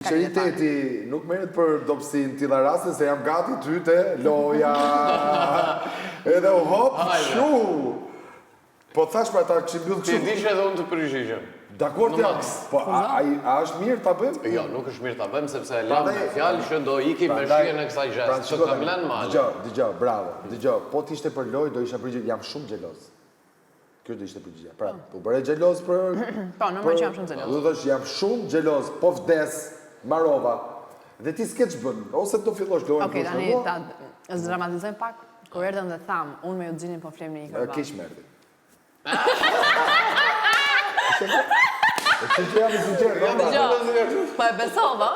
Sinceriteti nuk merret për dobësinë tilla raste se jam gati tyte, loja. Edhe u hop, shu. Po thash për ata që mbyll Ti dish edhe unë të përgjigjem. Dakor jam. Po a është mirë ta bëjmë? Jo, nuk është mirë ta bëjmë sepse e lam me fjalë që do ikim me shihen e kësaj gjë. Ço kam lënë mal. Dgjoj, bravo. Dgjoj, po ti ishte për lojë do isha përgjigje, jam shumë xheloz. Kjo do ishte përgjigje. Pra, u bëre xheloz për Po, normal që jam shumë xheloz. Do thosh jam shumë xheloz, po vdes, marova. Dhe ti s'ke ç'bën, ose do fillosh lojën. Okej, tani ta zdramatizojmë pak. Kur erdhëm dhe tham, unë me Euxhinin po flim në një kërkesë. Keq merdi. Po e besova.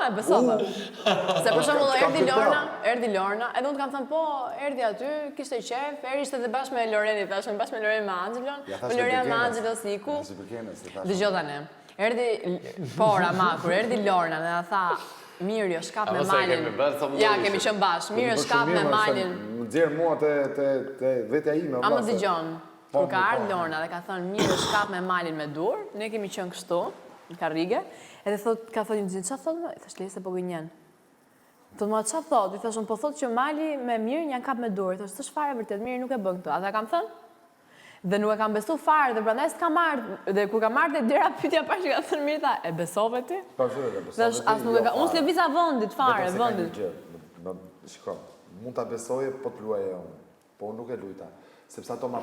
Se për shembull erdhi Lorna, edhe unë kam thënë po, erdhi aty, kishte qef, ishte edhe bashkë me Loreni, bashkë me Loreni me Anxhelon, me Lorena me Anxhelon siku. Dëgjoj tani. Erdhi Rama, kur erdhi Lorna dhe tha, mirë, jo shkap me malin. Ja, kemi qenë bashkë. Mirë, shkap me malin. Më nxjerr mua te vetja ime. A më dëgjon? Kur ka ardhur Lorna dhe ka thënë, mirë, shkap me malin me dur, ne kemi qenë kështu, në karrige, edhe ka thënë një çfarë thotë? I thash Lese po gënjen. Thotë mua çfarë thotë? I thash unë po thotë që mali me mirë janë kap me dur. I thash s'është fare vërtet, mirë nuk e bën këtë. Ata kam thënë. Dhe nuk e kam besu fare, dhe prandaj s'kam ardhur. Dhe kur kam ardhur te dera pyetja parë që ka thënë mirë tha, e besove ti? Po, e besova. Thash as nuk e ka, unë s'lëviza vendit fare, vendit. Shiko, mund ta besoje po të luaje unë, po unë nuk e lujta. Sepse ato ma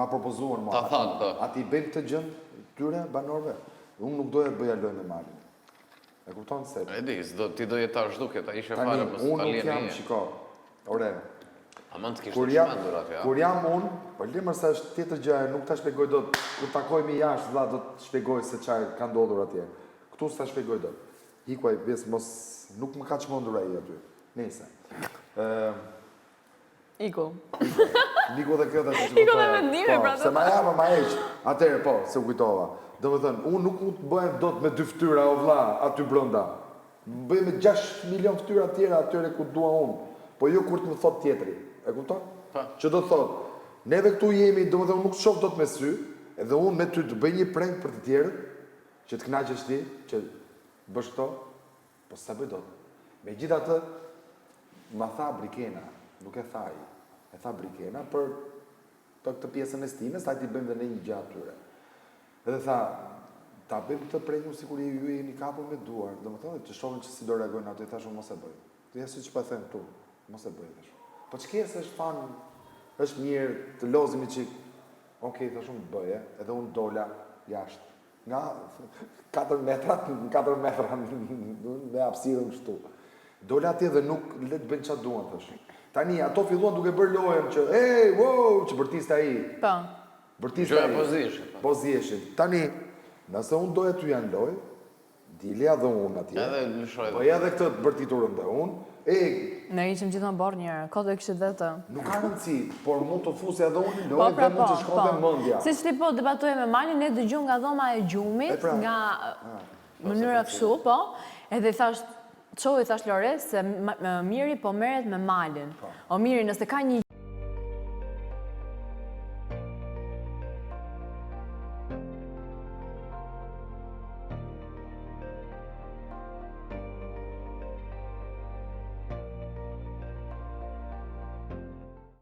propozuan mua. Ta thanë të. Ati bëjmë këtë gjën tyre banorëve. Unë nuk doja të bëja lojë me malin. E kupton se? E di, ti do jetash duke, ta ishe fare mos unë ta nuk jam, lieni. shiko, ore, Aman të kishte çmendur aty, a? kur jam unë, po lemër sa është tjetër gjë, nuk ta shpjegoj dot, kur takojmë jashtë, vëlla, do të shpjegoj se çfarë ka ndodhur atje. Ktu s'ta shpjegoj dot. Hikuaj, bes mos nuk më ka çmendur ai aty. Nëse. Iku. Niku dhe kjo tash. Iku dhe mendime pra. Se ma jam ma heq. Atëherë po, se u kujtova. Domethënë, unë nuk mund të bëhem dot me 2 fytyra o vëlla aty brenda. Bëj me 6 milion fytyra të tjera atyre ku dua unë. Po jo kur të më thot tjetri. E kupton? Që do të thot, neve këtu jemi, domethënë nuk shoh dot me sy, edhe unë me ty të bëj një preng për të tjerët, që të kënaqesh ti, që bësh këto, po s'ta bëj dot. Megjithatë, ma tha Brikena, nuk e tha ai. E tha Brikena për këtë pjesën e stinës, ta ti bëjmë dhe ne një gjë atyre. Edhe tha, ta bëjmë këtë prengur sikur ju jeni kapur me duar, domethënë të shohin që si do reagojnë aty, thashun mos e bëj. Ti ja siç po them këtu, mos e bëj tash. Po ç'ke se është fan, është mirë të lozimi çik. Okej, thashun bëje, edhe unë dola jashtë. Nga 4 metra me hapësirën kështu. Dola atje dhe nuk le të bëjnë çfarë duan thash. Tani ato filluan duke bërë lojën që wow, që bërtiste ai. Po. Bërtiste ai. Po ziheshin. Tani, nëse unë doja ty janë lojë, dilja dhe unë atje. Edhe lëshoj. Po ja dhe këtë bërtiturën dhe unë. Ne ishim gjithmonë borë njërë, kodë e kishit vetë. Nuk ka rëndësi, por mund të fusja dhe unë lojë dhe mund të shkonte mendja. Si që ti po debatuje me malin, ne dëgjum nga dhoma e gjumit, nga mënyra kështu, po, edhe thash, i thash Lore, se Miri po merret me malin. O Miri, nëse ka një